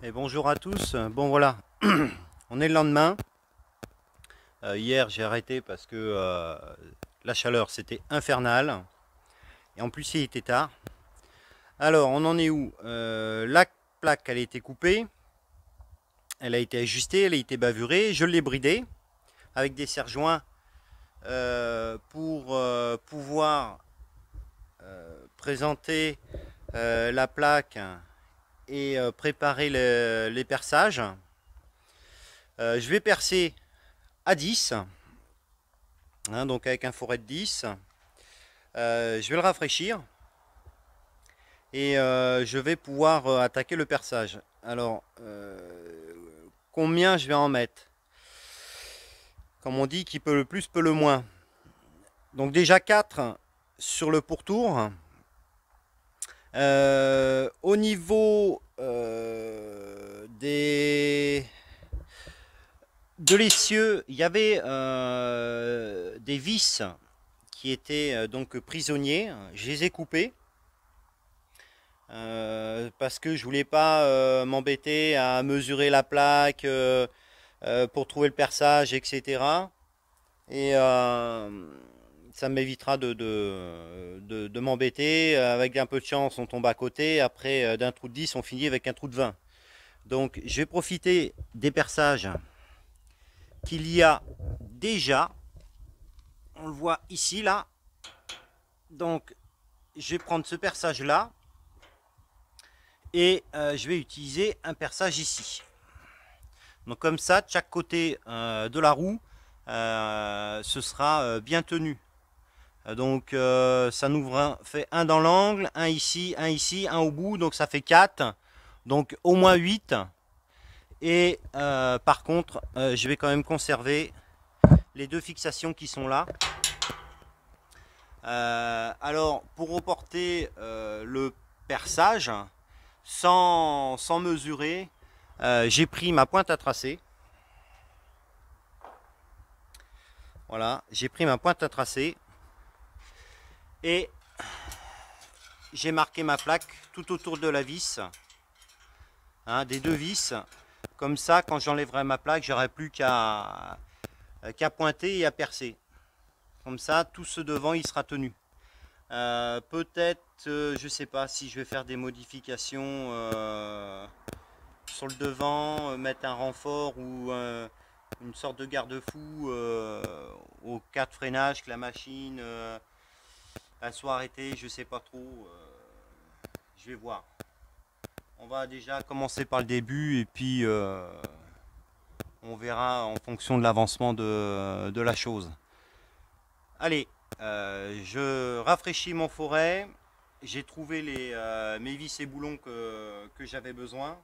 Et bonjour à tous. Bon voilà, on est le lendemain. Hier j'ai arrêté parce que la chaleur c'était infernal. Et en plus il était tard. Alors on en est où? La plaque elle a été coupée. Elle a été ajustée, elle a été bavurée. Je l'ai bridée avec des serre-joints pour pouvoir présenter la plaque et préparer les perçages. Je vais percer à 10, hein, donc avec un foret de 10. Je vais le rafraîchir et je vais pouvoir attaquer le perçage. Alors, combien je vais en mettre? Comme on dit, qui peut le plus peut le moins. Donc déjà 4 sur le pourtour. Au niveau de l'essieu, il y avait des vis qui étaient donc prisonniers. Je les ai coupés. Parce que je voulais pas m'embêter à mesurer la plaque pour trouver le perçage, etc. Et ça m'évitera de m'embêter. Avec un peu de chance, on tombe à côté. Après, d'un trou de 10, on finit avec un trou de 20. Donc, je vais profiter des perçages qu'il y a déjà. On le voit ici, là. Donc, je vais prendre ce perçage-là. Et je vais utiliser un perçage ici. Donc comme ça, de chaque côté de la roue, ce sera bien tenu. Donc ça nous fait un dans l'angle, un ici, un au bout, donc ça fait 4. Donc au moins 8. Et par contre, je vais quand même conserver les deux fixations qui sont là. Alors pour reporter le perçage, sans mesurer, j'ai pris ma pointe à tracer. Voilà, j'ai pris ma pointe à tracer et j'ai marqué ma plaque tout autour de la vis, hein, des deux vis. Comme ça, quand j'enlèverai ma plaque, j'aurai plus qu'à pointer et à percer. Comme ça, tout ce devant, il sera tenu. Peut-être, je sais pas si je vais faire des modifications sur le devant, mettre un renfort ou une sorte de garde-fou au cas de freinage que la machine elle soit arrêtée, je sais pas trop. Je vais voir. On va déjà commencer par le début et puis on verra en fonction de l'avancement de la chose. Allez, je rafraîchis mon foret. J'ai trouvé mes vis et boulons que j'avais besoin.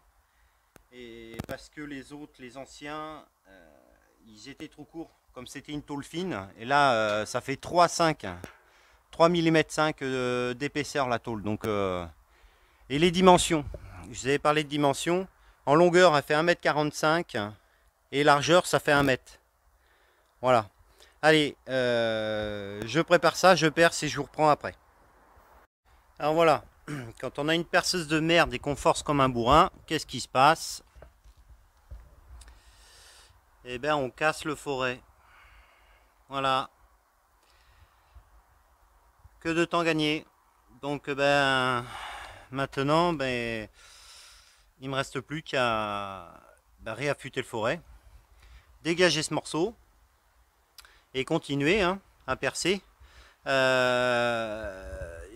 Et parce que les autres, les anciens, ils étaient trop courts. Comme c'était une tôle fine. Et là, ça fait 3,5. 3 mm 5 d'épaisseur la tôle. Donc, et les dimensions. Je vous avais parlé de dimensions. En longueur, elle fait 1,45 m. Et largeur, ça fait 1 mètre. Voilà. Allez, je prépare ça, je perce et je vous reprends après. Alors voilà, quand on a une perceuse de merde et qu'on force comme un bourrin, qu'est-ce qui se passe? Eh bien, on casse le foret. Voilà. Que de temps gagné. Donc, ben, maintenant, ben, il me reste plus qu'à réaffûter le foret, dégager ce morceau et continuer hein, à percer.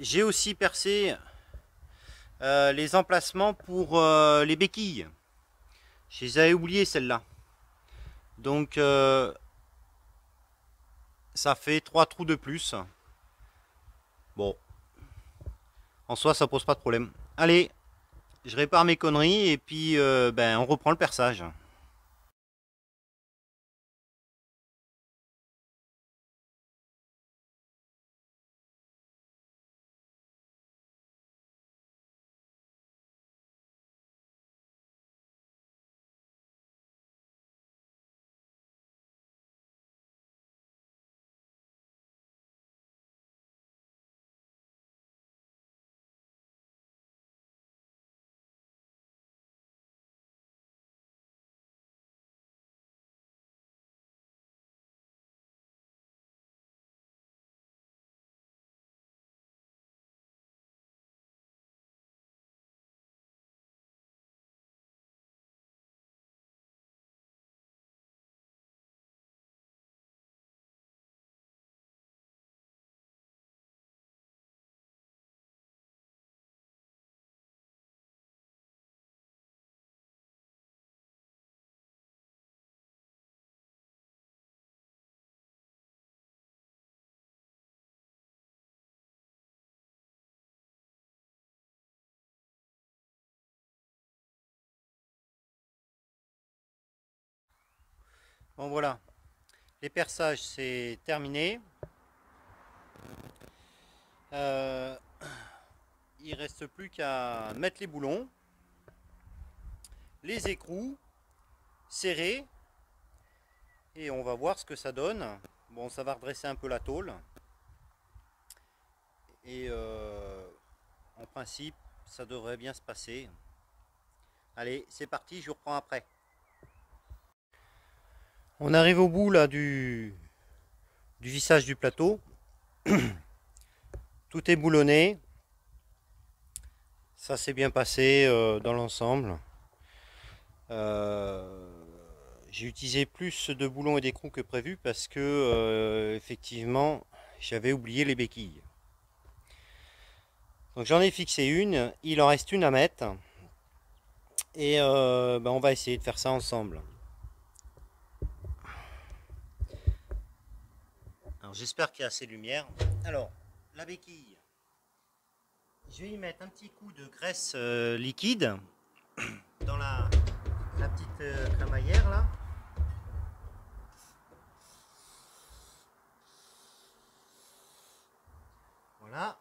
J'ai aussi percé les emplacements pour les béquilles. Je les avais oubliées celles-là. Donc ça fait 3 trous de plus. Bon, en soi ça pose pas de problème. Allez, je répare mes conneries et puis ben, on reprend le perçage. Bon voilà, les perçages c'est terminé. Il reste plus qu'à mettre les boulons, les écrous, serrer, et on va voir ce que ça donne. Bon, ça va redresser un peu la tôle. Et en principe, ça devrait bien se passer. Allez, c'est parti, je vous reprends après. On arrive au bout là du vissage du plateau. Tout est boulonné. Ça s'est bien passé dans l'ensemble. J'ai utilisé plus de boulons et d'écrous que prévu parce que effectivement j'avais oublié les béquilles. Donc j'en ai fixé une, il en reste une à mettre et on va essayer de faire ça ensemble. Alors j'espère qu'il y a assez de lumière. Alors la béquille, je vais y mettre un petit coup de graisse liquide dans la petite crémaillère là. Voilà.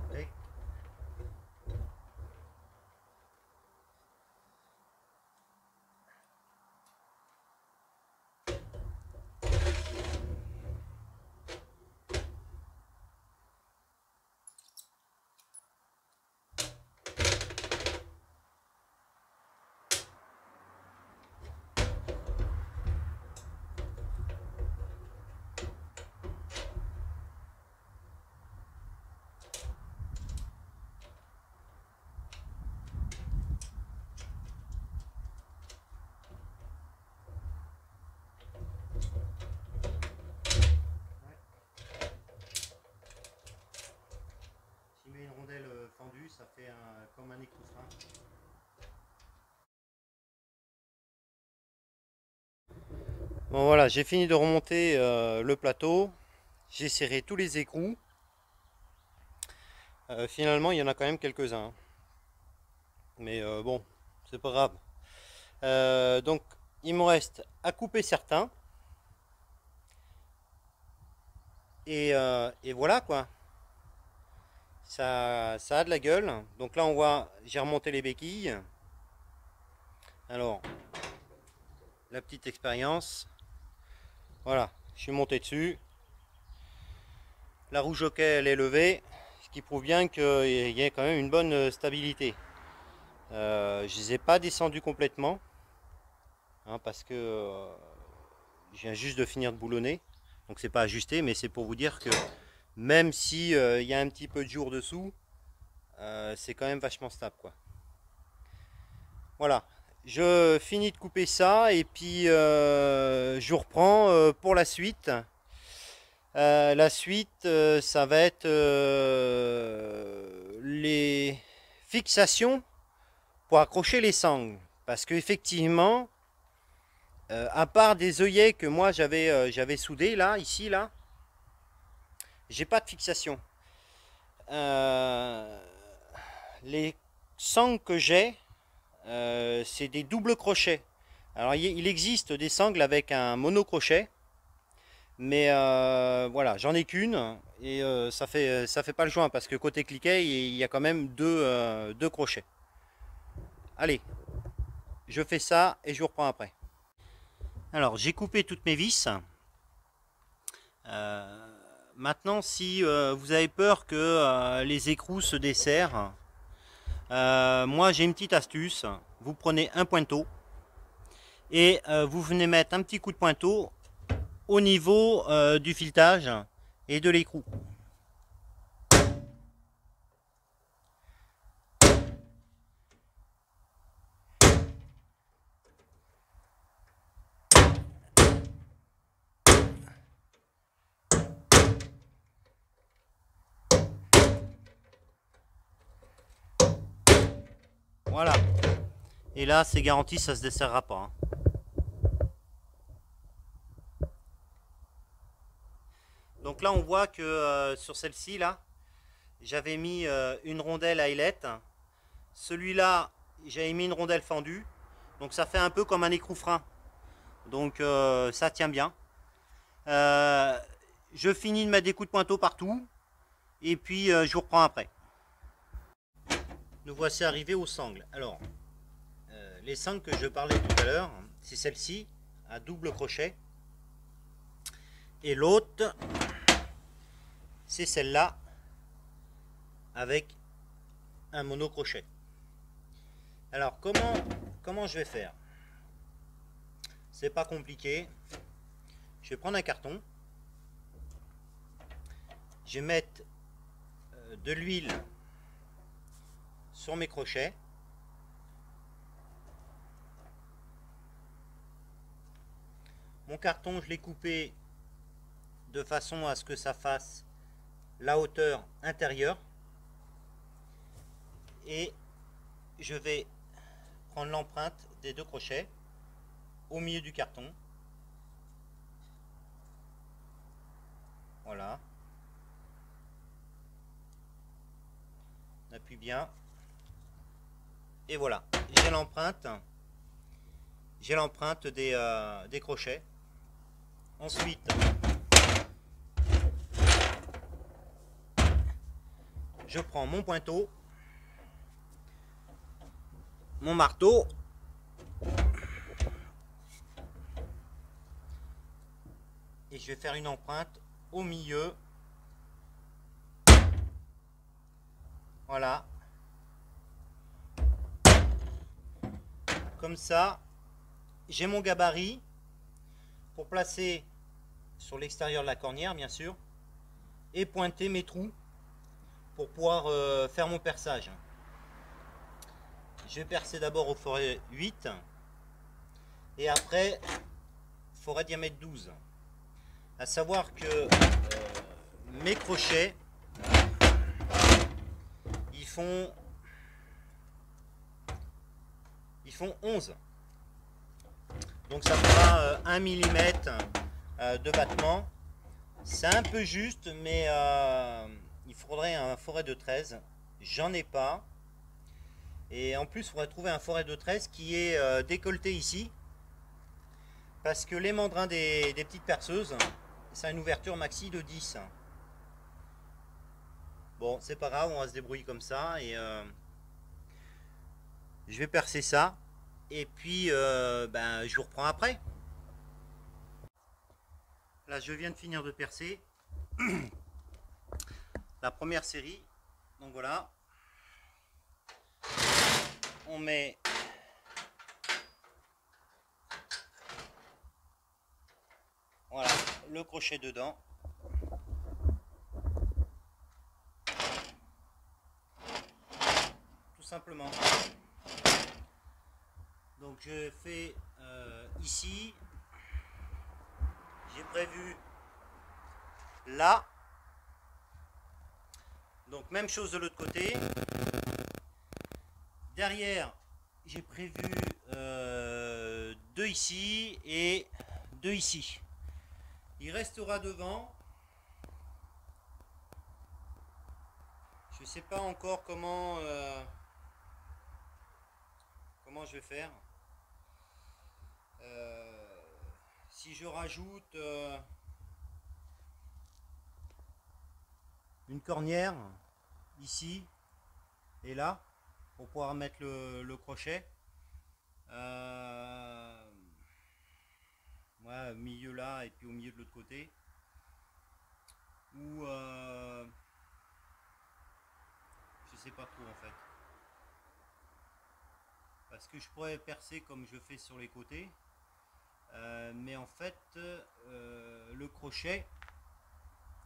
Avec. Une rondelle fendue, ça fait comme un écoutin. Bon voilà, j'ai fini de remonter le plateau, j'ai serré tous les écrous. Finalement il y en a quand même quelques-uns, mais bon, c'est pas grave. Donc il me reste à couper certains, et voilà quoi. Ça a de la gueule. Donc là on voit, j'ai remonté les béquilles. Alors, la petite expérience. Voilà, je suis monté dessus. La roue jockey elle est levée, ce qui prouve bien qu'il y a quand même une bonne stabilité. Je les ai pas descendus complètement, hein, parce que je viens juste de finir de boulonner. Donc c'est pas ajusté, mais c'est pour vous dire que même si il y a un petit peu de jour dessous, c'est quand même vachement stable quoi. Voilà, je finis de couper ça et puis je reprends pour la suite. La suite, ça va être les fixations pour accrocher les sangles. Parce qu'effectivement, à part des œillets que moi j'avais soudés là, ici, là, j'ai pas de fixation. Les sangles que j'ai, c'est des doubles crochets. Alors il existe des sangles avec un monocrochet. Mais voilà, j'en ai qu'une et ça fait pas le joint parce que côté cliquet, il y a quand même deux crochets. Allez, je fais ça et je vous reprends après. Alors, j'ai coupé toutes mes vis. Maintenant, si vous avez peur que les écrous se desserrent, moi j'ai une petite astuce. Vous prenez un pointeau et vous venez mettre un petit coup de pointeau au niveau du filetage et de l'écrou. Voilà. Et là, c'est garanti, ça se desserrera pas. Donc là, on voit que sur celle-ci, là, j'avais mis une rondelle à ailette. Celui-là, j'avais mis une rondelle fendue. Donc ça fait un peu comme un écrou frein. Donc ça tient bien. Je finis de mettre des coups de pointeau partout. Et puis je vous reprends après. Nous voici arrivés aux sangles. Alors, les sangles que je parlais tout à l'heure, c'est celle-ci, à double crochet. Et l'autre, c'est celle-là, avec un monocrochet. Alors, comment je vais faire? C'est pas compliqué. Je vais prendre un carton. Je vais mettre de l'huile sur mes crochets. Mon carton, je l'ai coupé de façon à ce que ça fasse la hauteur intérieure. Et je vais prendre l'empreinte des deux crochets au milieu du carton. Voilà. On appuie bien. Et voilà, j'ai l'empreinte. J'ai l'empreinte des crochets. Ensuite, je prends mon pointeau, mon marteau, et je vais faire une empreinte au milieu. Voilà. Comme ça, j'ai mon gabarit pour placer sur l'extérieur de la cornière, bien sûr, et pointer mes trous pour pouvoir faire mon perçage. Je vais percer d'abord au forêt 8 et après forêt diamètre 12. À savoir que mes crochets, ils font 11. Donc ça fera 1 mm de battement. C'est un peu juste, mais il faudrait un forêt de 13. J'en ai pas. Et en plus, il faudrait trouver un forêt de 13 qui est décolleté ici. Parce que les mandrins des petites perceuses, ça a une ouverture maxi de 10. Bon, c'est pas grave, on va se débrouiller comme ça. Et je vais percer ça. Et puis, je vous reprends après. Là, je viens de finir de percer la première série. Donc voilà. On met voilà le crochet dedans. Tout simplement. Donc je fais ici. J'ai prévu là. Donc même chose de l'autre côté. Derrière, j'ai prévu 2 ici et 2 ici. Il restera devant. Je ne sais pas encore comment je vais faire. Si je rajoute une cornière ici et là pour pouvoir mettre le crochet, ouais, au milieu là et puis au milieu de l'autre côté, ou je sais pas trop en fait, parce que je pourrais percer comme je fais sur les côtés, mais en fait le crochet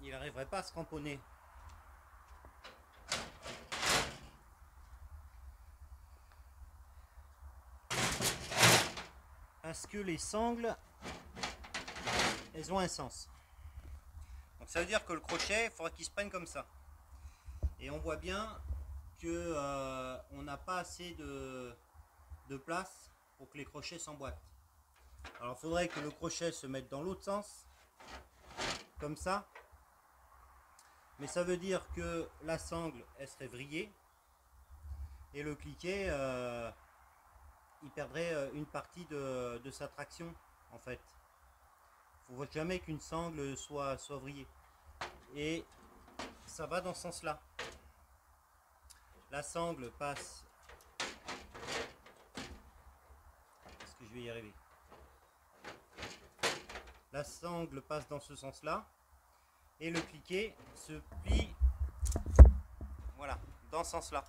il n'arriverait pas à se cramponner. Parce que les sangles, elles ont un sens. Donc ça veut dire que le crochet, il faudra qu'il se prenne comme ça. Et on voit bien que on n'a pas assez de place pour que les crochets s'emboîtent. Alors il faudrait que le crochet se mette dans l'autre sens, comme ça. Mais ça veut dire que la sangle, elle serait vrillée. Et le cliquet, perdrait une partie de sa traction en fait. Il ne faut jamais qu'une sangle soit vrillée. Et ça va dans ce sens-là. La sangle passe. Est-ce que je vais y arriver? La sangle passe dans ce sens-là. Et le cliquet se plie. Voilà, dans ce sens-là.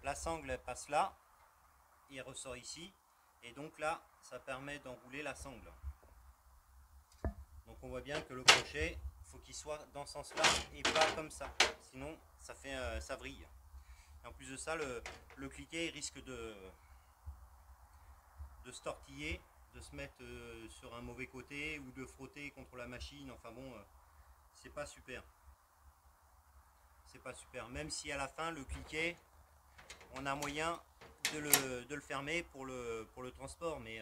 La sangle passe là. Et ressort ici. Et donc là, ça permet d'enrouler la sangle. Donc on voit bien que le crochet, il faut qu'il soit dans ce sens-là et pas comme ça. Sinon, ça vrille. Et en plus de ça, le cliquet risque de se tortiller, de se mettre sur un mauvais côté ou de frotter contre la machine. Enfin bon, c'est pas super. C'est pas super. Même si à la fin, le cliquet, on a moyen de le fermer pour le transport, mais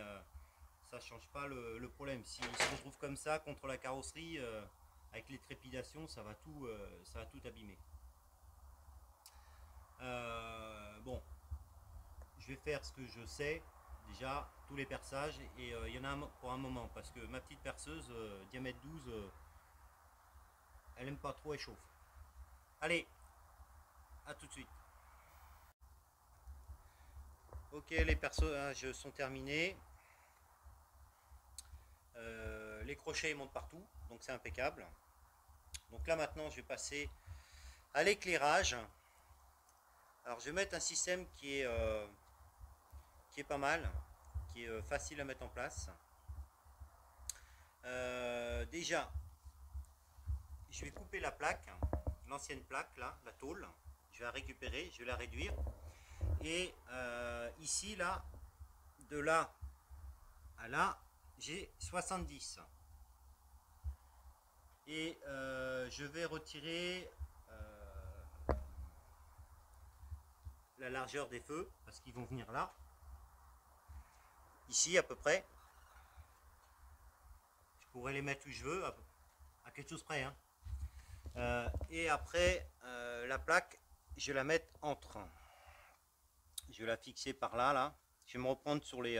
ça change pas le problème. S'il se retrouve comme ça contre la carrosserie, avec les trépidations, ça va tout abîmer. Bon, je vais faire ce que je sais déjà, tous les perçages, et il y en a pour un moment, parce que ma petite perceuse, diamètre 12, elle aime pas trop, elle chauffe. Allez, à tout de suite. Ok, les perçages sont terminés. Les crochets montent partout, donc c'est impeccable. Donc là maintenant je vais passer à l'éclairage. Alors je vais mettre un système qui est pas mal, qui est facile à mettre en place. Déjà, je vais couper la plaque, l'ancienne plaque là, la tôle. Je vais la récupérer, je vais la réduire. Et ici là, de là à là, j'ai 70. Et je vais retirer la largeur des feux parce qu'ils vont venir là, ici à peu près. Je pourrais les mettre où je veux, à quelque chose près, hein. Et après la plaque, je vais la mettre entre. Je vais la fixer par là, là. Je vais me reprendre sur les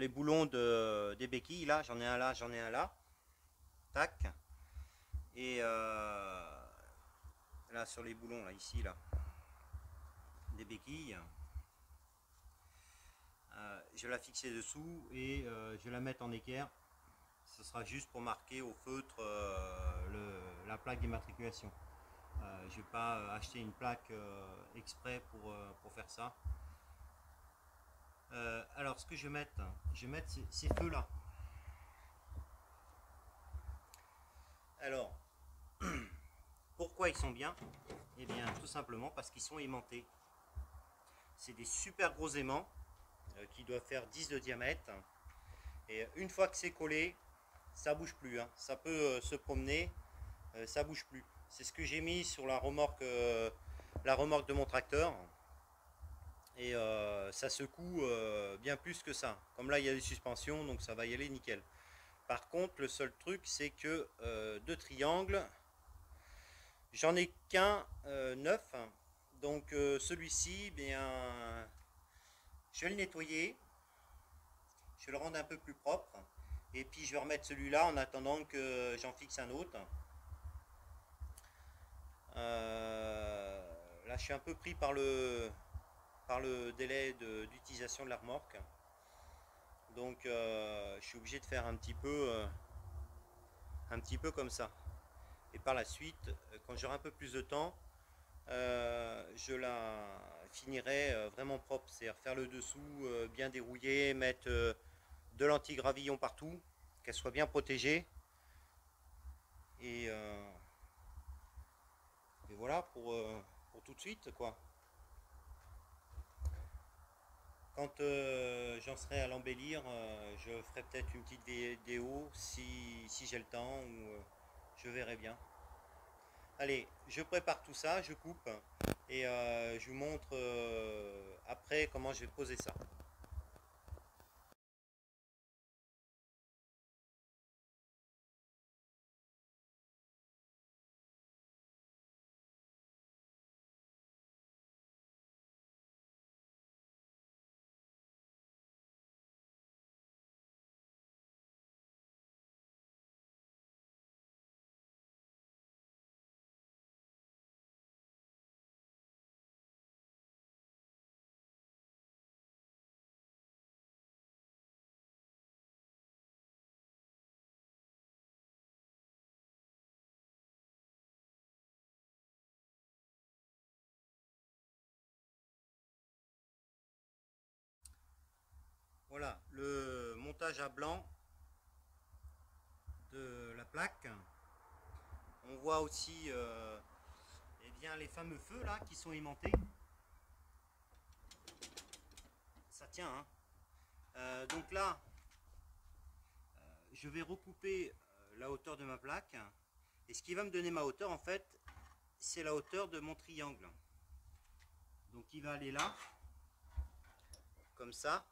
boulons des béquilles là. J'en ai un là, j'en ai un là. Tac. Et là sur les boulons là, ici là, des béquilles. Je vais la fixer dessous et je vais la mettre en équerre. Ce sera juste pour marquer au feutre la plaque d'immatriculation. Je ne vais pas acheter une plaque exprès pour faire ça. Alors ce que je vais mettre ces feux là. Alors, pourquoi ils sont bien? Eh bien tout simplement parce qu'ils sont aimantés. C'est des super gros aimants qui doivent faire 10 de diamètre. Et une fois que c'est collé, ça bouge plus, hein. Ça peut se promener, ça bouge plus. C'est ce que j'ai mis sur la remorque de mon tracteur. Et ça secoue bien plus que ça. Comme là il y a des suspensions, donc ça va y aller nickel. Par contre, le seul truc, c'est que de triangles, j'en ai qu'un neuf. Donc celui-ci, bien, je vais le nettoyer. Je vais le rendre un peu plus propre. Et puis je vais remettre celui-là en attendant que j'en fixe un autre. Là, je suis un peu pris par le délai d'utilisation de la remorque. Donc, je suis obligé de faire un petit peu comme ça. Et par la suite, quand j'aurai un peu plus de temps, je la finirai vraiment propre. C'est-à-dire faire le dessous bien dérouillé, mettre de l'anti-gravillon partout, qu'elle soit bien protégée. Et voilà pour tout de suite, quoi. Quand j'en serai à l'embellir, je ferai peut-être une petite vidéo si j'ai le temps, ou je verrai bien. Allez, je prépare tout ça, je coupe et je vous montre après comment je vais poser ça. Voilà le montage à blanc de la plaque. On voit aussi eh bien, les fameux feux là qui sont aimantés. Ça tient, hein. Donc là, je vais recouper la hauteur de ma plaque. Et ce qui va me donner ma hauteur, en fait, c'est la hauteur de mon triangle. Donc il va aller là, comme ça.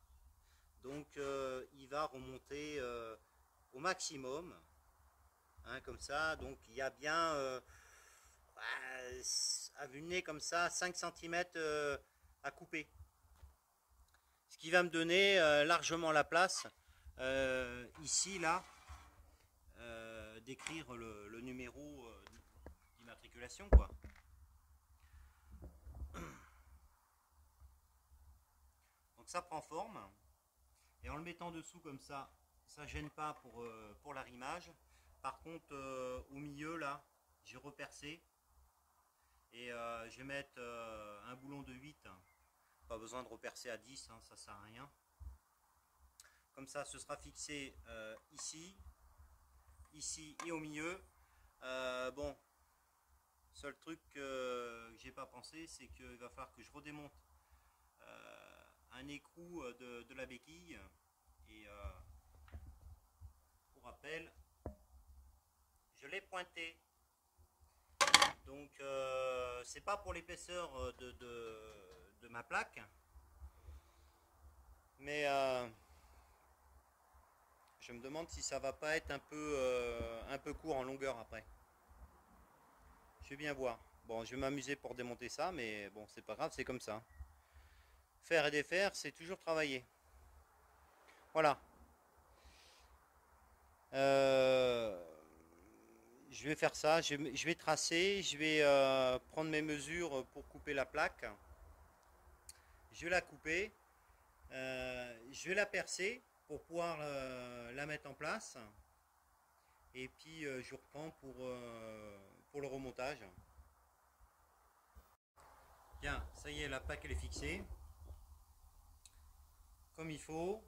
Donc il va remonter au maximum, hein, comme ça. Donc il y a bien, à vue de nez comme ça, 5 cm à couper. Ce qui va me donner largement la place, ici, là, d'écrire le numéro d'immatriculation, quoi. Donc ça prend forme. Et en le mettant dessous comme ça gêne pas pour l'arrimage. Par contre, au milieu, là, j'ai repercé. Et je vais mettre un boulon de 8. Pas besoin de repercer à 10, hein, ça sert à rien. Comme ça, ce sera fixé ici, ici et au milieu. Bon, seul truc que j'ai pas pensé, c'est qu'il va falloir que je redémonte un écrou de la béquille. Et pour rappel, je l'ai pointé. Donc c'est pas pour l'épaisseur de ma plaque, mais je me demande si ça va pas être un peu court en longueur après. Je vais bien voir. Bon, je vais m'amuser pour démonter ça, mais bon, c'est pas grave, c'est comme ça. Faire et défaire, c'est toujours travailler. Voilà. Je vais faire ça, je vais tracer, je vais prendre mes mesures pour couper la plaque. Je vais la couper, je vais la percer pour pouvoir la mettre en place. Et puis je reprends pour le remontage. Bien, ça y est, la plaque elle est fixée. Comme il faut,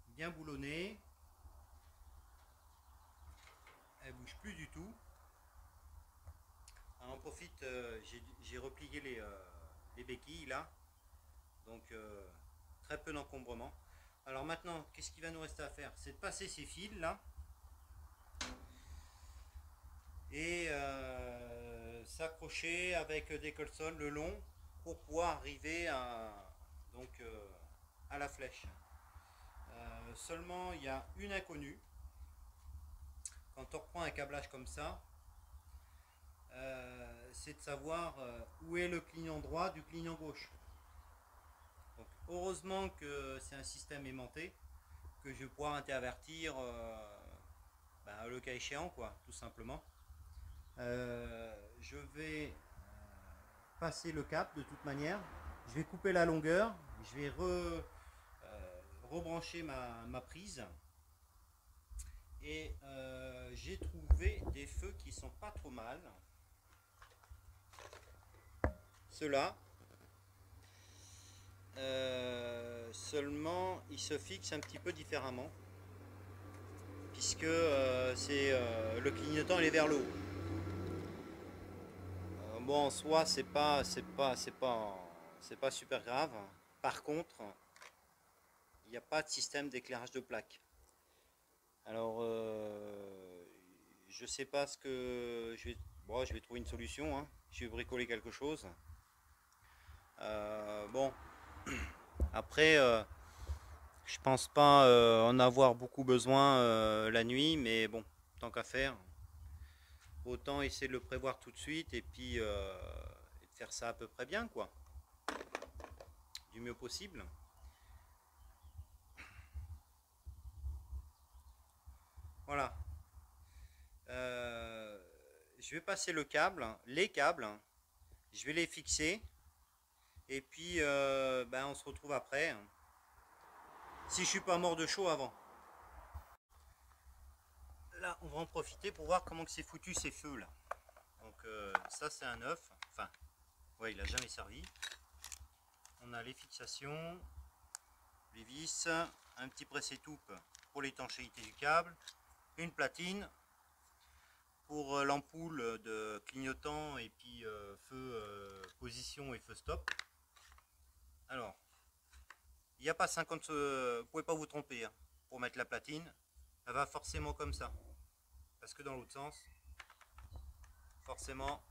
bien boulonnée. Elle bouge plus du tout. Alors on profite, j'ai replié les béquilles là. Donc très peu d'encombrement. Alors maintenant, qu'est-ce qu'il va nous rester à faire? C'est de passer ces fils là. Et s'accrocher avec des colsons le long pour pouvoir arriver donc, à la flèche. Seulement il y a une inconnue. Quand on reprend un câblage comme ça, c'est de savoir où est le clignant droit du clignant gauche. Donc, heureusement que c'est un système aimanté, que je vais pouvoir intervertir le cas échéant, quoi, tout simplement. Je vais passer le cap de toute manière. Je vais couper la longueur. Je vais rebrancher ma prise. Et j'ai trouvé des feux qui sont pas trop mal. Ceux-là. Seulement, ils se fixent un petit peu différemment. Puisque le clignotant il est vers le haut. Bon, en soi, c'est pas super grave. Par contre, il n'y a pas de système d'éclairage de plaque. Alors, je sais pas ce que je vais. Bon, je vais trouver une solution, hein. Je vais bricoler quelque chose. Bon, après, je pense pas en avoir beaucoup besoin la nuit, mais bon, tant qu'à faire, autant essayer de le prévoir tout de suite et puis de faire ça à peu près bien, quoi, du mieux possible. Voilà. Je vais passer le câble, les câbles, je vais les fixer et puis on se retrouve après. Si je suis pas mort de chaud avant. Là, on va en profiter pour voir comment c'est foutu ces feux là. Donc ça c'est un neuf. Enfin, ouais, il a jamais servi. On a les fixations, les vis. un petit presse-étoupe pour l'étanchéité du câble, une platine pour l'ampoule de clignotant et puis feu position et feu stop. Alors, il n'y a pas 50, vous pouvez pas vous tromper hein, pour mettre la platine, elle va forcément comme ça, parce que dans l'autre sens, forcément,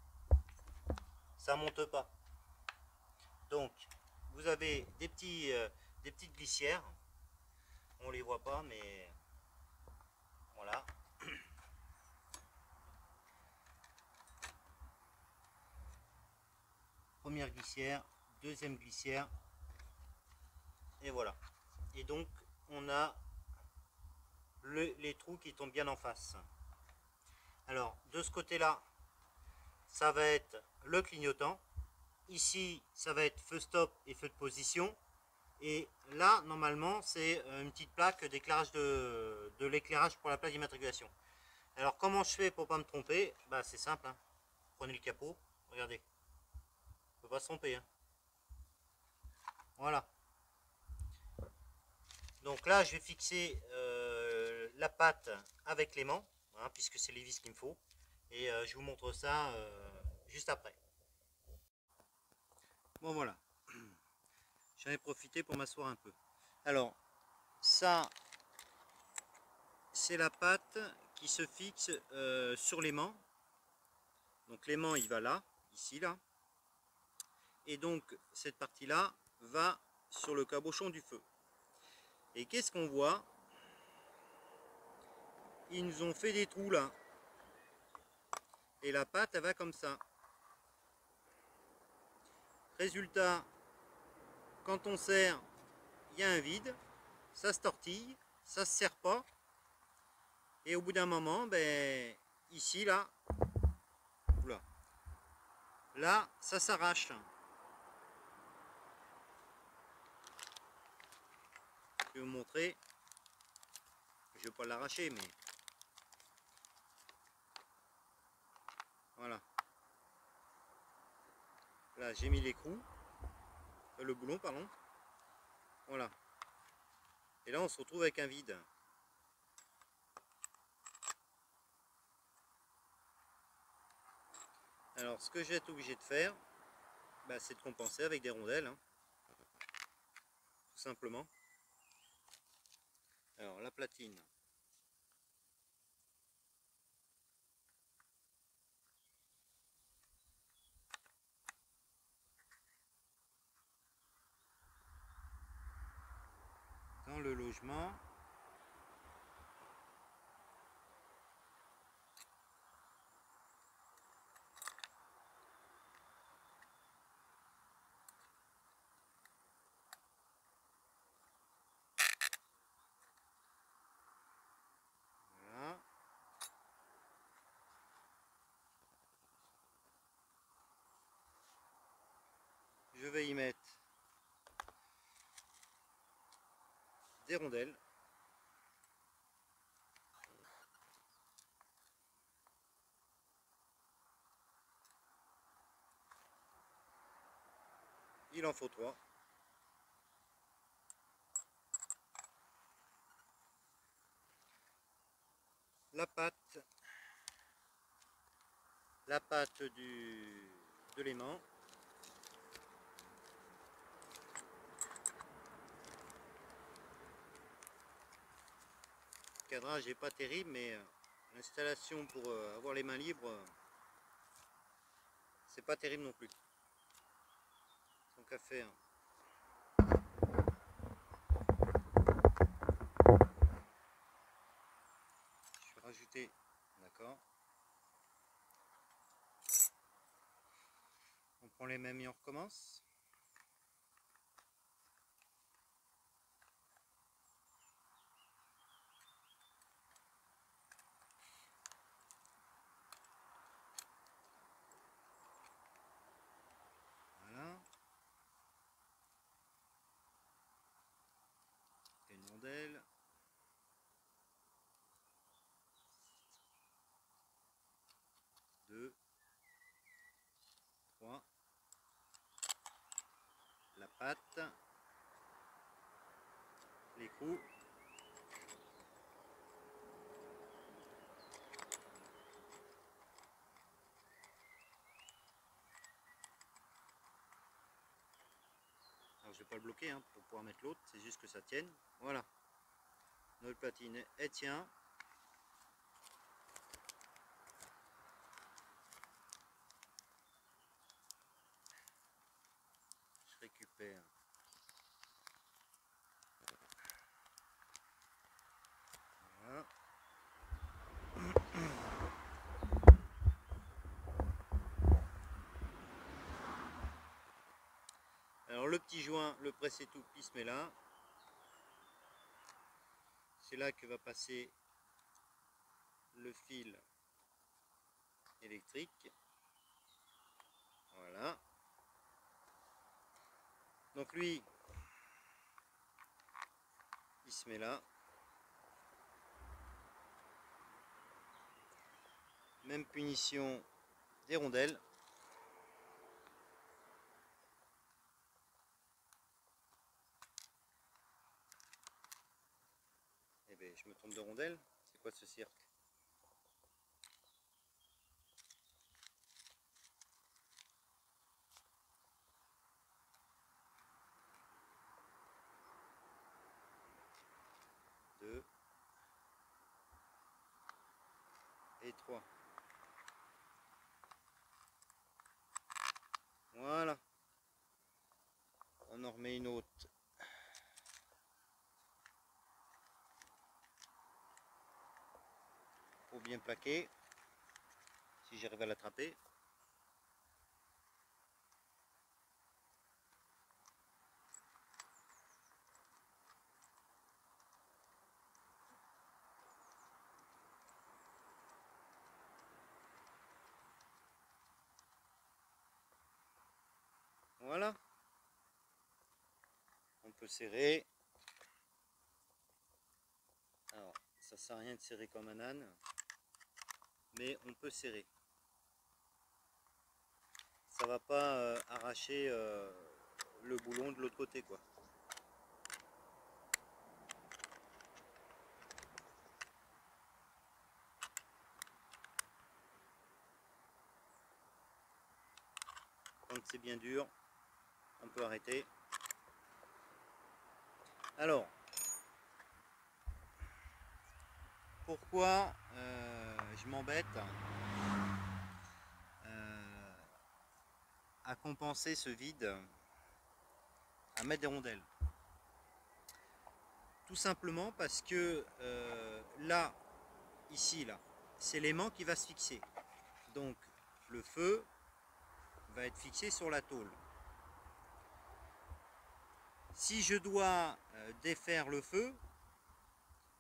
ça monte pas. Donc, vous avez des petites glissières, on les voit pas, mais voilà. Première glissière, deuxième glissière, et voilà. Et donc, on a les trous qui tombent bien en face. Alors, de ce côté-là, ça va être le clignotant. Ici, ça va être feu stop et feu de position. Et là, normalement, c'est une petite plaque d'éclairage de l'éclairage pour la plaque d'immatriculation. Alors, comment je fais pour pas me tromper? Bah, c'est simple. Hein. Prenez le capot. Regardez. On peut pas se tromper. Hein. Voilà. Donc là, je vais fixer la patte avec l'aimant, hein, puisque c'est les vis qu'il me faut. Et je vous montre ça juste après. Bon, voilà. J'en ai profité pour m'asseoir un peu. Alors, ça, c'est la patte qui se fixe sur l'aimant. Donc l'aimant, il va là, ici, là. Et donc, cette partie-là va sur le cabochon du feu. Et qu'est-ce qu'on voit? Ils nous ont fait des trous là. Et la patte, elle va comme ça. Résultat, quand on serre, il y a un vide, ça se tortille, ça se serre pas. Et au bout d'un moment, ben, ici, là, oula, là, ça s'arrache. Je vais vous montrer. Je ne vais pas l'arracher, mais voilà. Là, j'ai mis l'écrou, le boulon, pardon. Voilà. Et là, on se retrouve avec un vide. Alors, ce que j'ai été obligé de faire, bah, c'est de compenser avec des rondelles. Hein. Tout simplement. Alors, la platine. Dans le logement. Voilà. Je vais y mettre des rondelles. Il en faut 3. La pâte de l'aimant. Le cadrage n'est pas terrible, mais l'installation pour avoir les mains libres, c'est pas terrible non plus. Donc à faire. Je vais rajouter, d'accord. On prend les mêmes et on recommence. Voilà. Une rondelle. 2, 3. La pâte. L'écrou. Alors je vais pas le bloquer hein, pour pouvoir mettre l'autre, c'est juste que ça tienne. Voilà. Notre platine, elle tient. Je récupère. Voilà. Alors le petit joint, le pressé tout il se met là. C'est là que va passer le fil électrique. Voilà. Donc lui, il se met là. Même punition des rondelles. Eh bien, je me trompe de rondelle. C'est quoi ce cirque? Deux et trois. Voilà. On en remet une autre. Pour bien plaquer. Si j'arrive à l'attraper. Voilà. On peut serrer. Alors, ça sert à rien de serrer comme un âne. Mais on peut serrer. Ça va pas arracher le boulon de l'autre côté quoi. Quand c'est bien dur, on peut arrêter. Alors, pourquoi je m'embête à compenser ce vide, à mettre des rondelles? Tout simplement parce que là, ici, là, c'est l'aimant qui va se fixer. Donc, le feu va être fixé sur la tôle. Si je dois défaire le feu,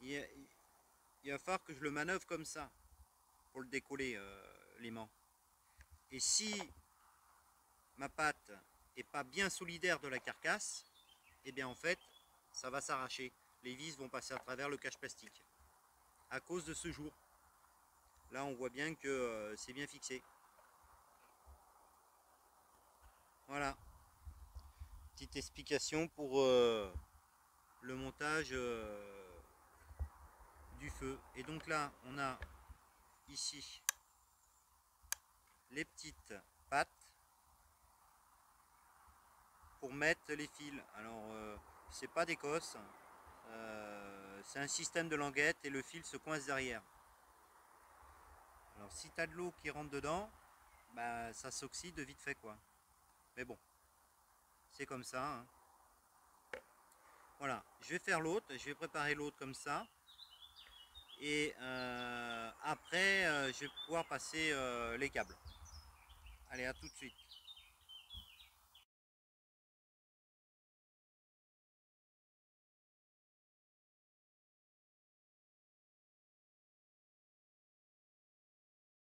il va falloir que je le manœuvre comme ça pour le décoller l'aimant. Et si ma pâte n'est pas bien solidaire de la carcasse, et bien en fait ça va s'arracher. Les vis vont passer à travers le cache plastique à cause de ce jour. Là on voit bien que c'est bien fixé. Voilà. Petite explication pour le montage du feu. Et donc là on a ici les petites pattes pour mettre les fils. Alors c'est pas d'Écosse, c'est un système de languette et le fil se coince derrière. Alors si tu as de l'eau qui rentre dedans, bah ça s'oxyde vite fait quoi. Mais bon, c'est comme ça hein. Voilà, je vais faire l'autre, je vais préparer l'autre comme ça. Et après je vais pouvoir passer les câbles. Allez, à tout de suite.